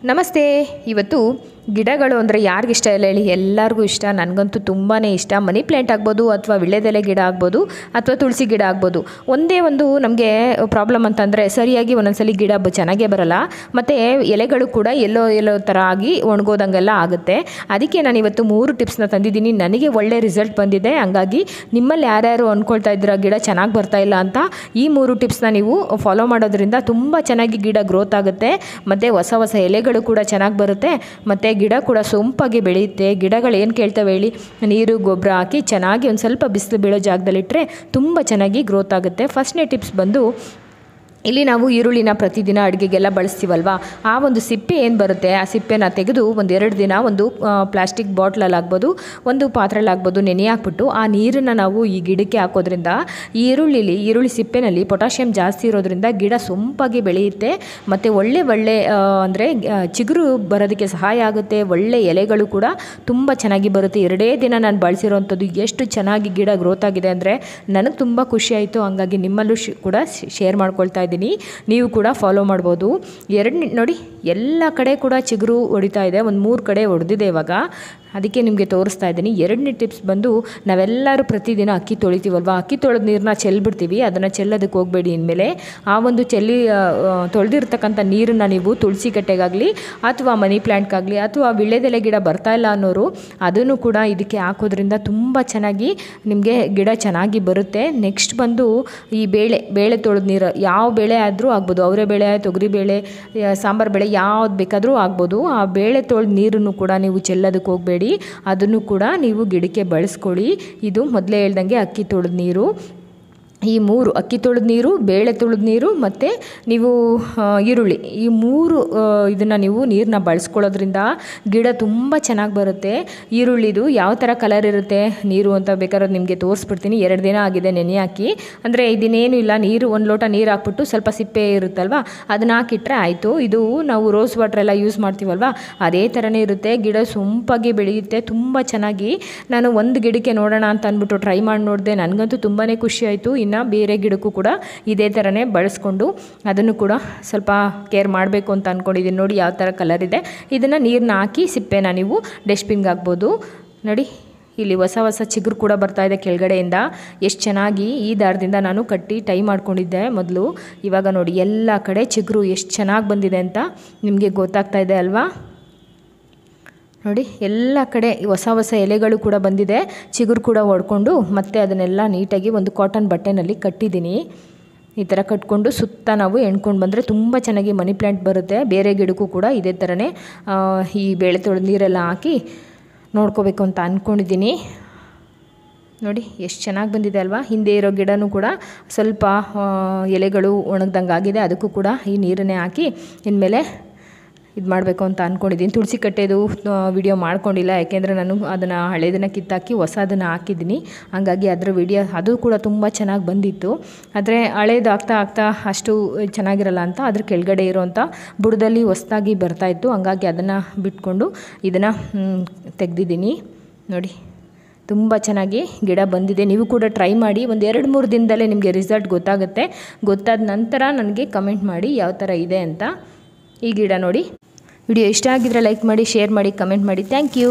ನಮಸ್ತೆ. ಇವತ್ತು ಗಿಡಗಳು ಅಂದರೆ ಯಾರಿಗಿಷ್ಟ ಇಲ್ಲ ಹೇಳಿ? ಎಲ್ಲರಿಗೂ ಇಷ್ಟ. ನನಗಂತೂ ತುಂಬಾ ಇಷ್ಟ. ಮನಿ ಪ್ಲ್ಯಾಂಟ್ ಆಗ್ಬೋದು, ಅಥವಾ ವಿಳ್ಯದೆಲೆ ಗಿಡ ಆಗ್ಬೋದು, ಅಥವಾ ತುಳಸಿ ಗಿಡ ಆಗ್ಬೋದು. ಒಂದೇ ಒಂದು ನಮಗೆ ಪ್ರಾಬ್ಲಮ್ ಅಂತಂದರೆ ಸರಿಯಾಗಿ ಒಂದೊಂದ್ಸಲಿ ಗಿಡ ಚೆನ್ನಾಗೇ ಬರಲ್ಲ, ಮತ್ತು ಎಲೆಗಳು ಕೂಡ ಎಲ್ಲೋ ಥರ ಆಗಿ ಒಣಗೋದಂಗೆಲ್ಲ ಆಗುತ್ತೆ. ಅದಕ್ಕೆ ನಾನು ಇವತ್ತು 3 ಟಿಪ್ಸ್ನ ತಂದಿದ್ದೀನಿ. ನನಗೆ ಒಳ್ಳೆ ರಿಸಲ್ಟ್ ಬಂದಿದೆ. ಹಂಗಾಗಿ ನಿಮ್ಮಲ್ಲಿ ಯಾರ್ಯಾರು ಅಂದ್ಕೊಳ್ತಾ ಇದ್ದೀರಾ ಗಿಡ ಚೆನ್ನಾಗಿ ಬರ್ತಾ ಇಲ್ಲ ಅಂತ, ಈ 3 ಟಿಪ್ಸ್ನ ನೀವು ಫಾಲೋ ಮಾಡೋದ್ರಿಂದ ತುಂಬ ಚೆನ್ನಾಗಿ ಗಿಡ ಗ್ರೋತ್ ಆಗುತ್ತೆ, ಮತ್ತು ಹೊಸ ಎಲೆಗಳು ಕೂಡ ಚೆನ್ನಾಗಿ ಬರುತ್ತೆ, ಮತ್ತು ಗಿಡ ಕೂಡ ಸೊಂಪಾಗಿ ಬೆಳೆಯುತ್ತೆ. ಗಿಡಗಳು ಏನು ಕೇಳ್ತವೆ ಹೇಳಿ? ನೀರು ಗೊಬ್ಬರ ಹಾಕಿ ಚೆನ್ನಾಗಿ ಒಂದು ಸ್ವಲ್ಪ ಬಿಸಿಲು ಬೀಳೋ ಜಾಗದಲ್ಲಿಟ್ಟರೆ ತುಂಬ ಚೆನ್ನಾಗಿ ಗ್ರೋತ್ ಆಗುತ್ತೆ. ಫಸ್ಟ್ನೇ ಟಿಪ್ಸ್ ಬಂದು, ಇಲ್ಲಿ ನಾವು ಈರುಳ್ಳಿನ ಪ್ರತಿದಿನ ಅಡುಗೆಗೆಲ್ಲ ಬಳಸ್ತೀವಲ್ವ, ಆ ಒಂದು ಸಿಪ್ಪೆ ಏನು ಬರುತ್ತೆ, ಆ ಸಿಪ್ಪೆನ ತೆಗೆದು 1-2 ದಿನ ಒಂದು ಪ್ಲಾಸ್ಟಿಕ್ ಬಾಟ್ಲಲ್ಲಿ ಆಗ್ಬೋದು, ಒಂದು ಪಾತ್ರೆಯಲ್ಲಿ ಆಗ್ಬೋದು, ನೆನೆ ಹಾಕ್ಬಿಟ್ಟು ಆ ನೀರನ್ನು ನಾವು ಈ ಗಿಡಕ್ಕೆ ಹಾಕೋದ್ರಿಂದ ಈರುಳ್ಳಿ ಸಿಪ್ಪೆನಲ್ಲಿ ಪೊಟ್ಯಾಷಿಯಮ್ ಜಾಸ್ತಿ ಇರೋದ್ರಿಂದ ಗಿಡ ಸೊಂಪಾಗಿ ಬೆಳೆಯುತ್ತೆ, ಮತ್ತು ಒಳ್ಳೆ ಅಂದರೆ ಚಿಗುರು ಬರೋದಕ್ಕೆ ಸಹಾಯ ಆಗುತ್ತೆ. ಒಳ್ಳೆ ಎಲೆಗಳು ಕೂಡ ತುಂಬ ಚೆನ್ನಾಗಿ ಬರುತ್ತೆ. 2 ದಿನ ನಾನು ಬಳಸಿರೋವಂಥದ್ದು ಎಷ್ಟು ಚೆನ್ನಾಗಿ ಗಿಡ ಗ್ರೋತ್ ಆಗಿದೆ ಅಂದರೆ ನನಗೆ ತುಂಬ ಖುಷಿ ಆಯಿತು. ಹಂಗಾಗಿ ನಿಮ್ಮಲ್ಲೂ ಕೂಡ ಶೇರ್ ಮಾಡ್ಕೊಳ್ತಾ ಇದ್ದೀನಿ. ನೀವು ಕೂಡ ಫಾಲೋ ಮಾಡ್ಬೋದು. ನೋಡಿ, ಎಲ್ಲ ಕಡೆ ಕೂಡ ಚಿಗುರು ಹೊಡಿತಾ ಇದೆ. 1-3 ಕಡೆ ಹೊಡೆದಿದೆ ಇವಾಗ. ಅದಕ್ಕೆ ನಿಮಗೆ ತೋರಿಸ್ತಾ ಇದ್ದೀನಿ. 2ನೇ ಟಿಪ್ಸ್ ಬಂದು, ನಾವೆಲ್ಲರೂ ಪ್ರತಿದಿನ ಅಕ್ಕಿ ತೊಳಿತೀವಲ್ವ, ಅಕ್ಕಿ ತೊಳೆದ ನೀರನ್ನ ಚೆಲ್ಬಿಡ್ತೀವಿ. ಅದನ್ನು ಚೆಲ್ಲೋದಕ್ಕೆ ಹೋಗಬೇಡಿ. ಇನ್ಮೇಲೆ ಆ ಒಂದು ತೊಳೆದಿರ್ತಕ್ಕಂಥ ನೀರನ್ನು ನೀವು ತುಳಸಿ ಕಟ್ಟೆಗಾಗಲಿ, ಅಥವಾ ಮನಿ ಪ್ಲ್ಯಾಂಟ್ಗಾಗಲಿ, ಅಥವಾ ವಿಳ್ಯದೆಲೆ ಗಿಡ ಬರ್ತಾ ಇಲ್ಲ ಅನ್ನೋರು ಅದನ್ನು ಕೂಡ ಇದಕ್ಕೆ ಹಾಕೋದ್ರಿಂದ ತುಂಬ ಚೆನ್ನಾಗಿ ನಿಮಗೆ ಗಿಡ ಚೆನ್ನಾಗಿ ಬರುತ್ತೆ. ನೆಕ್ಸ್ಟ್ ಬಂದು, ಈ ಬೇಳೆ ತೊಳೆದ ನೀರು, ಯಾವ ಬೇಳೆ ಆದರೂ ಆಗ್ಬೋದು, ಅವರೇ ಬೇಳೆ, ತೊಗರಿ ಬೇಳೆ, ಸಾಂಬಾರು ಬೇಳೆ, ಯಾವ್ದು ಬೇಕಾದರೂ ಆಗ್ಬೋದು. ಆ ಬೇಳೆ ತೊಳೆದ ನೀರನ್ನು ಕೂಡ ನೀವು ಚೆಲ್ಲೋದಕ್ಕೆ ಹೋಗಬೇಡಿ. ಅದನ್ನು ಕೂಡ ನೀವು ಗಿಡಕ್ಕೆ ಬಳಸ್ಕೊಳ್ಳಿ. ಇದು ಮೊದಲೇ ಹೇಳ್ದಂಗೆ ಅಕ್ಕಿ ತೊಳೆದ ನೀರು, ಈ 3 ಅಕ್ಕಿ ತೊಳೆದ ನೀರು, ಬೇಳೆ ತೊಳೆದ ನೀರು, ಮತ್ತು ನೀವು ಈರುಳ್ಳಿ, ಈ 3 ಇದನ್ನು ನೀವು ನೀರನ್ನ ಬಳಸ್ಕೊಳ್ಳೋದ್ರಿಂದ ಗಿಡ ತುಂಬ ಚೆನ್ನಾಗಿ ಬರುತ್ತೆ. ಈರುಳ್ಳಿದು ಯಾವ ಥರ ಕಲರ್ ಇರುತ್ತೆ ನೀರು ಅಂತ ಬೇಕಾದ್ರೆ ನಿಮಗೆ ತೋರಿಸ್ಬಿಡ್ತೀನಿ. 2 ದಿನ ಆಗಿದೆ ನೆನೆ ಹಾಕಿ. ಅಂದರೆ ಇದನ್ನೇನು ಇಲ್ಲ, 1 ಲೋಟ ನೀರು ಹಾಕ್ಬಿಟ್ಟು ಸ್ವಲ್ಪ ಸಿಪ್ಪೆ ಇರುತ್ತಲ್ವ, ಅದನ್ನು ಹಾಕಿಟ್ರೆ ಆಯಿತು. ಇದು ನಾವು ರೋಸ್ ವಾಟರ್ ಎಲ್ಲ ಯೂಸ್ ಮಾಡ್ತೀವಲ್ವ, ಅದೇ ಥರನೇ ಇರುತ್ತೆ. ಗಿಡ ಸೊಂಪಾಗಿ ಬೆಳೆಯುತ್ತೆ ತುಂಬ ಚೆನ್ನಾಗಿ. ನಾನು ಒಂದು ಗಿಡಕ್ಕೆ ನೋಡೋಣ ಅಂತ ಅಂದ್ಬಿಟ್ಟು ಟ್ರೈ ಮಾಡಿ ನೋಡಿದೆ. ನನಗಂತೂ ತುಂಬಾ ಖುಷಿ ಆಯಿತು. ಇನ್ನು ಬೇರೆ ಗಿಡಕ್ಕೂ ಕೂಡ ಇದೇ ಥರನೇ ಬಳಸ್ಕೊಂಡು ಅದನ್ನು ಕೂಡ ಸ್ವಲ್ಪ ಕೇರ್ ಮಾಡಬೇಕು ಅಂತ ಅಂದ್ಕೊಂಡಿದ್ದೀನಿ. ನೋಡಿ ಯಾವ ಥರ ಕಲರ್ ಇದೆ. ಇದನ್ನು ನೀರನ್ನ ಹಾಕಿ ಸಿಪ್ಪೆನ ನೀವು ಡಸ್ಟ್ಬಿನ್ಗೆ ಹಾಕ್ಬೋದು. ನೋಡಿ, ಇಲ್ಲಿ ಹೊಸ ಚಿಗುರು ಕೂಡ ಬರ್ತಾ ಇದೆ ಕೆಳಗಡೆಯಿಂದ. ಎಷ್ಟು ಚೆನ್ನಾಗಿ ಈ ದಾರದಿಂದ ನಾನು ಕಟ್ಟಿ ಟೈ ಮಾಡ್ಕೊಂಡಿದ್ದೆ ಮೊದಲು. ಇವಾಗ ನೋಡಿ ಎಲ್ಲ ಕಡೆ ಚಿಗುರು ಎಷ್ಟು ಚೆನ್ನಾಗಿ ಬಂದಿದೆ ಅಂತ ನಿಮಗೆ ಗೊತ್ತಾಗ್ತಾ ಇದೆ ಅಲ್ವಾ? ನೋಡಿ, ಎಲ್ಲ ಕಡೆ ಹೊಸ ಎಲೆಗಳು ಕೂಡ ಬಂದಿದೆ, ಚಿಗುರು ಕೂಡ ಒಡ್ಕೊಂಡು. ಮತ್ತೆ ಅದನ್ನೆಲ್ಲ ನೀಟಾಗಿ ಒಂದು ಕಾಟನ್ ಬಟ್ಟೆನಲ್ಲಿ ಕಟ್ಟಿದ್ದೀನಿ. ಈ ಥರ ಕಟ್ಕೊಂಡು ಸುತ್ತ ನಾವು ಎಣ್ಕೊಂಡು ಬಂದರೆ ತುಂಬ ಚೆನ್ನಾಗಿ ಮನಿ ಪ್ಲ್ಯಾಂಟ್ ಬರುತ್ತೆ. ಬೇರೆ ಗಿಡಕ್ಕೂ ಕೂಡ ಇದೇ ಥರನೇ ಈ ಬೇಳೆ ತೊಳೆದ ನೀರೆಲ್ಲ ಹಾಕಿ ನೋಡ್ಕೋಬೇಕು ಅಂತ ಅಂದ್ಕೊಂಡಿದ್ದೀನಿ. ನೋಡಿ ಎಷ್ಟು ಚೆನ್ನಾಗಿ ಬಂದಿದೆ ಅಲ್ವಾ? ಹಿಂದೆ ಇರೋ ಗಿಡನೂ ಕೂಡ ಸ್ವಲ್ಪ ಎಲೆಗಳು ಒಣಗ್ದಂಗೆ ಆಗಿದೆ. ಅದಕ್ಕೂ ಕೂಡ ಈ ನೀರನ್ನೇ ಹಾಕಿ ಇನ್ಮೇಲೆ ಇದು ಮಾಡಬೇಕು ಅಂತ ಅಂದ್ಕೊಂಡಿದ್ದೀನಿ. ತುಳಸಿ ಕಟ್ಟೆದು ವಿಡಿಯೋ ಮಾಡ್ಕೊಂಡಿಲ್ಲ, ಯಾಕೆಂದರೆ ನಾನು ಅದನ್ನು ಹಳೇದನ್ನು ಕಿತ್ತಾಕಿ ಹೊಸದನ್ನು ಹಾಕಿದ್ದೀನಿ. ಹಾಗಾಗಿ ಅದರ ವಿಡಿಯೋ ಅದು ಕೂಡ ತುಂಬ ಚೆನ್ನಾಗಿ ಬಂದಿತ್ತು. ಆದರೆ ಹಳೇದು ಆಗ್ತಾ ಅಷ್ಟು ಚೆನ್ನಾಗಿರಲ್ಲ ಅಂತ ಅದ್ರ ಕೆಳಗಡೆ ಇರೋವಂಥ ಬುಡದಲ್ಲಿ ಹೊಸದಾಗಿ ಬರ್ತಾಯಿತ್ತು. ಹಂಗಾಗಿ ಅದನ್ನು ಬಿಟ್ಕೊಂಡು ಇದನ್ನು ತೆಗೆದಿದ್ದೀನಿ. ನೋಡಿ, ತುಂಬ ಚೆನ್ನಾಗಿ ಗಿಡ ಬಂದಿದೆ. ನೀವು ಕೂಡ ಟ್ರೈ ಮಾಡಿ. 1-2-3 ದಿನದಲ್ಲೇ ನಿಮಗೆ ರಿಸಲ್ಟ್ ಗೊತ್ತಾಗುತ್ತೆ. ಗೊತ್ತಾದ ನಂತರ ನನಗೆ ಕಮೆಂಟ್ ಮಾಡಿ ಯಾವ ಥರ ಇದೆ ಅಂತ. ಈ ಗಿಡ ನೋಡಿ. ವಿಡಿಯೋ ಇಷ್ಟ ಆಗಿದ್ರೆ ಲೈಕ್ ಮಾಡಿ, ಶೇರ್ ಮಾಡಿ, ಕಮೆಂಟ್ ಮಾಡಿ. Thank you.